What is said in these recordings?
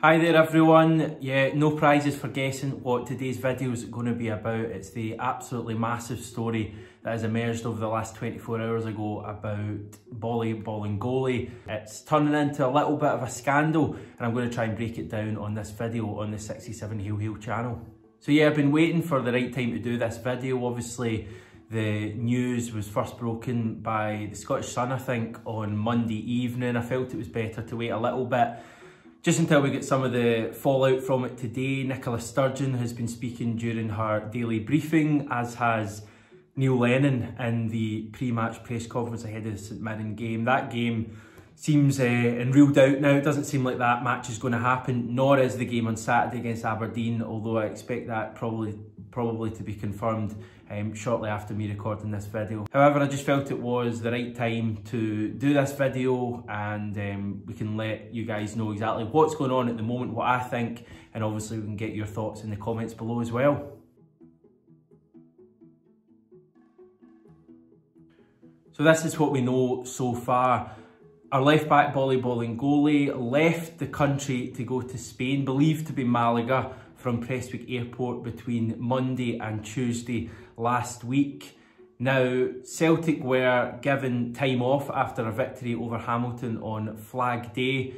Hi there everyone. Yeah, no prizes for guessing what today's video is going to be about. It's the absolutely massive story that has emerged over the last 24 hours ago about Boli Bolingoli. It's turning into a little bit of a scandal and I'm going to try and break it down on this video on the 67 Hail Hail channel. So yeah, I've been waiting for the right time to do this video. Obviously the news was first broken by the Scottish Sun, I think, on Monday evening. I felt it was better to wait a little bit just until we get some of the fallout from it today. Nicola Sturgeon has been speaking during her daily briefing, as has Neil Lennon in the pre-match press conference ahead of the St Mirren game. That game seems in real doubt now. It doesn't seem like that match is going to happen, nor is the game on Saturday against Aberdeen, although I expect that probably to be confirmed shortly after me recording this video. However, I just felt it was the right time to do this video and we can let you guys know exactly what's going on at the moment, what I think, and obviously we can get your thoughts in the comments below as well. So this is what we know so far. Our left back Boli Bolingoli left the country to go to Spain, believed to be Malaga, from Prestwick Airport between Monday and Tuesday last week. Now, Celtic were given time off after a victory over Hamilton on Flag Day.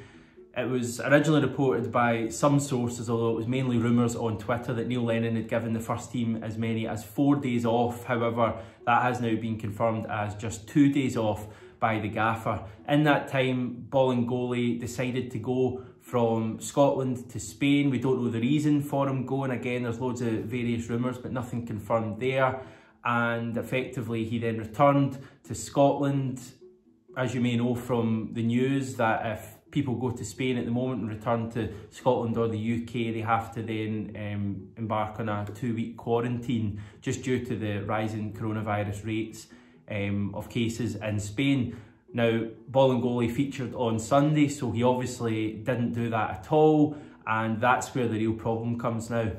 It was originally reported by some sources, although it was mainly rumours on Twitter, that Neil Lennon had given the first team as many as 4 days off. However, that has now been confirmed as just 2 days off by the gaffer. In that time, Bolingoli decided to go from Scotland to Spain. We don't know the reason for him going. Again, there's loads of various rumours, but nothing confirmed there. And effectively, he then returned to Scotland. As you may know from the news, that if people go to Spain at the moment and return to Scotland or the UK, they have to then embark on a 2-week quarantine just due to the rising coronavirus rates of cases in Spain. Now, Bolingoli featured on Sunday, so he obviously didn't do that at all, and that's where the real problem comes now.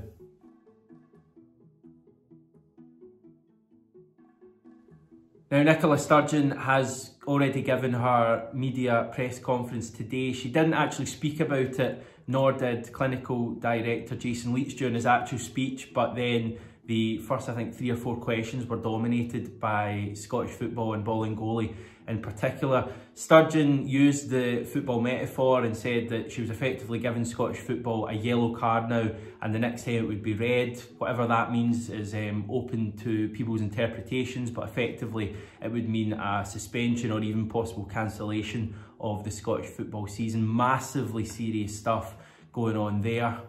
Now, Nicola Sturgeon has already given her media press conference today. She didn't actually speak about it, nor did Clinical Director Jason Leach during his actual speech, but then the first, I think, 3 or 4 questions were dominated by Scottish football and Bolingoli in particular. Sturgeon used the football metaphor and said that she was effectively giving Scottish football a yellow card now, and the next time it would be red. Whatever that means is open to people's interpretations, but effectively it would mean a suspension or even possible cancellation of the Scottish football season. Massively serious stuff going on there.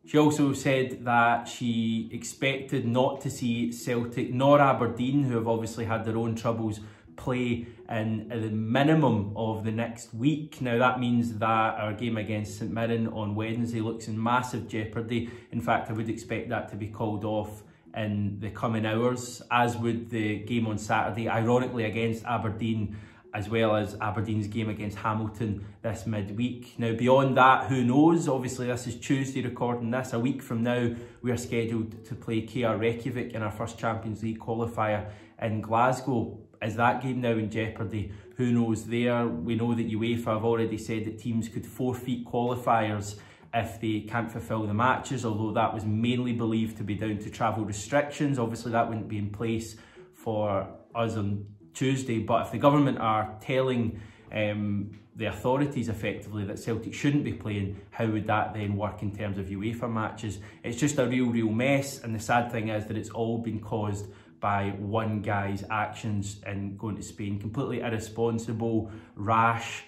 She also said that she expected not to see Celtic nor Aberdeen, who have obviously had their own troubles, play in the minimum of the next week. Now that means that our game against St Mirren on Wednesday looks in massive jeopardy. In fact, I would expect that to be called off in the coming hours, as would the game on Saturday, ironically against Aberdeen, as well as Aberdeen's game against Hamilton this midweek. Now beyond that, who knows? Obviously this is Tuesday recording this. A week from now we are scheduled to play KR Reykjavik in our first Champions League qualifier in Glasgow. Is that game now in jeopardy? Who knows there? We know that UEFA have already said that teams could forfeit qualifiers if they can't fulfil the matches, although that was mainly believed to be down to travel restrictions. Obviously that wouldn't be in place for us on Tuesday, but if the government are telling the authorities effectively that Celtic shouldn't be playing, how would that then work in terms of UEFA matches? It's just a real mess, and the sad thing is that it's all been caused by one guy's actions in going to Spain. Completely irresponsible, rash,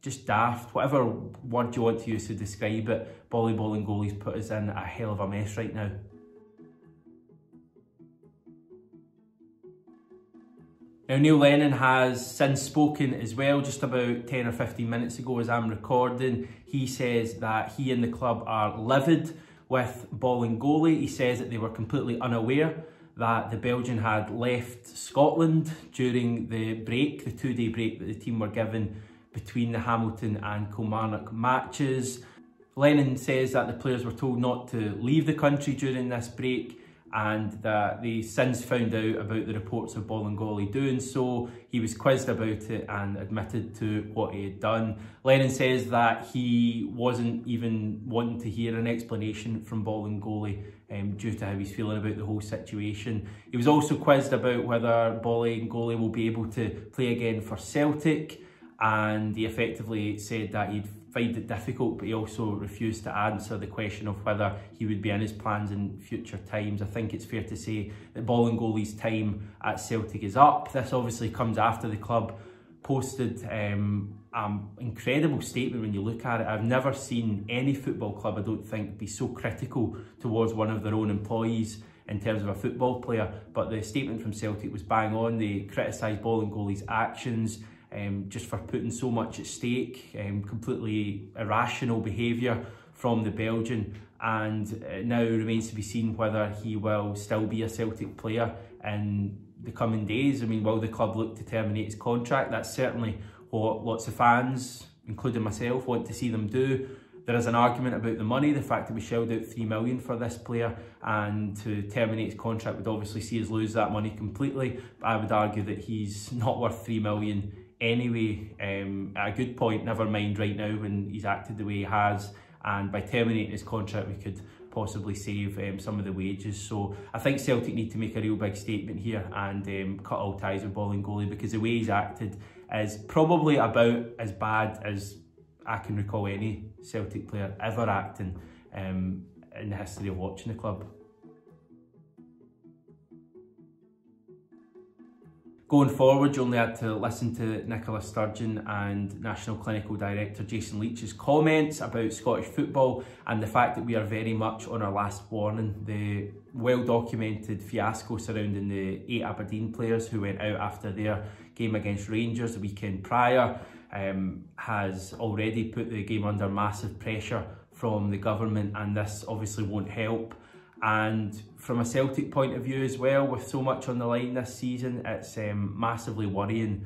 just daft, whatever word you want to use to describe it. Boli Bolingoli's put us in a hell of a mess right now. Now, Neil Lennon has since spoken as well, just about 10 or 15 minutes ago as I'm recording. He says that he and the club are livid with Bolingoli. He says that they were completely unaware that the Belgian had left Scotland during the break, the 2-day break that the team were given between the Hamilton and Kilmarnock matches. Lennon says that the players were told not to leave the country during this break, and that they since found out about the reports of Bolingoli doing so. He was quizzed about it and admitted to what he had done. Lennon says that he wasn't even wanting to hear an explanation from Bolingoli due to how he's feeling about the whole situation. He was also quizzed about whether Bolingoli will be able to play again for Celtic, and he effectively said that he'd find it difficult, but he also refused to answer the question of whether he would be in his plans in future times. I think it's fair to say that Bolingoli's time at Celtic is up. This obviously comes after the club posted an incredible statement when you look at it. I've never seen any football club, I don't think, be so critical towards one of their own employees in terms of a football player, but the statement from Celtic was bang on. They criticised Bolingoli's actions, just for putting so much at stake, completely irrational behaviour from the Belgian, and it now remains to be seen whether he will still be a Celtic player in the coming days. I mean, will the club look to terminate his contract? That's certainly what lots of fans, including myself, want to see them do. There is an argument about the money, the fact that we shelled out $3 million for this player, and to terminate his contract would obviously see us lose that money completely. But I would argue that he's not worth $3 million anyway, at a good point, never mind right now when he's acted the way he has, and by terminating his contract we could possibly save some of the wages. So I think Celtic need to make a real big statement here and cut all ties with Bolingoli, because the way he's acted is probably about as bad as I can recall any Celtic player ever acting in the history of watching the club. Going forward, you only had to listen to Nicola Sturgeon and National Clinical Director Jason Leach's comments about Scottish football and the fact that we are very much on our last warning. The well-documented fiasco surrounding the 8 Aberdeen players who went out after their game against Rangers the weekend prior has already put the game under massive pressure from the government, and this obviously won't help. And from a Celtic point of view as well, with so much on the line this season, it's massively worrying.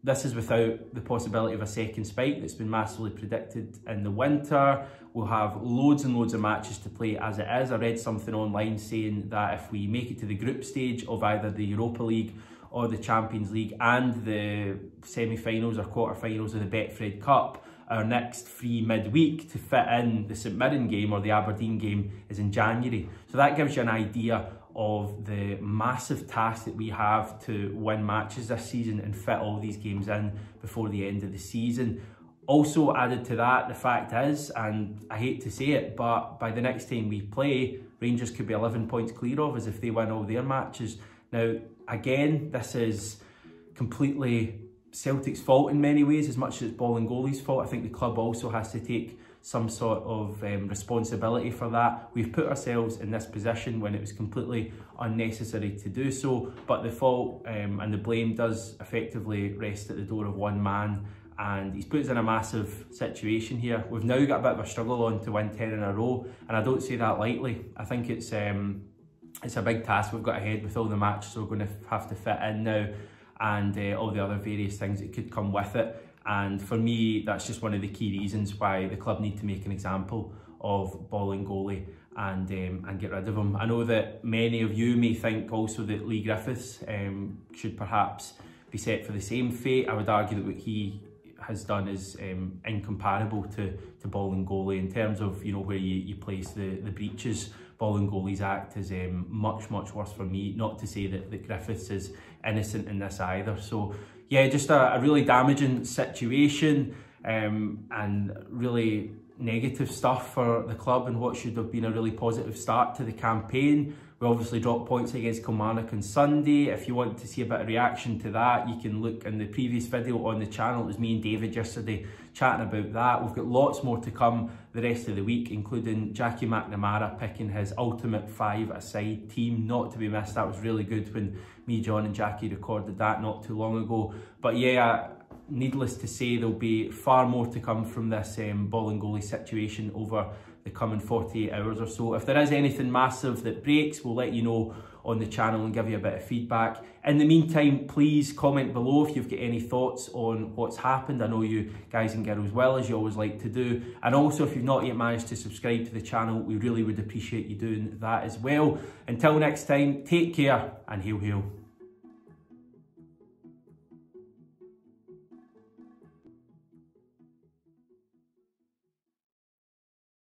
This is without the possibility of a second spike that's been massively predicted in the winter. We'll have loads and loads of matches to play as it is. I read something online saying that if we make it to the group stage of either the Europa League or the Champions League and the semi-finals or quarter-finals of the Betfred Cup, our next free midweek to fit in the St Mirren game or the Aberdeen game is in January. So that gives you an idea of the massive task that we have to win matches this season and fit all these games in before the end of the season. Also added to that, the fact is, and I hate to say it, but by the next time we play, Rangers could be 11 points clear of us if they win all their matches. Now, again, this is completely Celtic's fault in many ways, as much as it's Bolingoli's fault. I think the club also has to take some sort of responsibility for that. We've put ourselves in this position when it was completely unnecessary to do so, but the fault and the blame does effectively rest at the door of one man, and he's put us in a massive situation here. We've now got a bit of a struggle on to win 10 in a row, and I don't say that lightly. I think it's a big task we've got ahead with all the matches we're going to have to fit in now, and all the other various things that could come with it. And for me, that's just one of the key reasons why the club need to make an example of Bolingoli and get rid of him. I know that many of you may think also that Leigh Griffiths should perhaps be set for the same fate. I would argue that what he has done is incomparable to Bolingoli in terms of, you know, where you place the breaches. Bolingoli's act is much worse for me, not to say that Griffiths is innocent in this either. So yeah, just a really damaging situation and really negative stuff for the club and what should have been a really positive start to the campaign. We obviously dropped points against Kilmarnock on Sunday. If you want to see a bit of reaction to that, you can look in the previous video on the channel. It was me and David yesterday chatting about that. We've got lots more to come the rest of the week, including Jackie McNamara picking his ultimate 5-a-side team, not to be missed. That was really good when me, John and Jackie recorded that not too long ago. But yeah, needless to say, there'll be far more to come from this Bolingoli situation over the coming 48 hours or so. If there is anything massive that breaks, we'll let you know on the channel and give you a bit of feedback. In the meantime, please comment below if you've got any thoughts on what's happened. I know you guys and girls well, as you always like to do. And also, if you've not yet managed to subscribe to the channel, we really would appreciate you doing that as well. Until next time, take care and hail hail.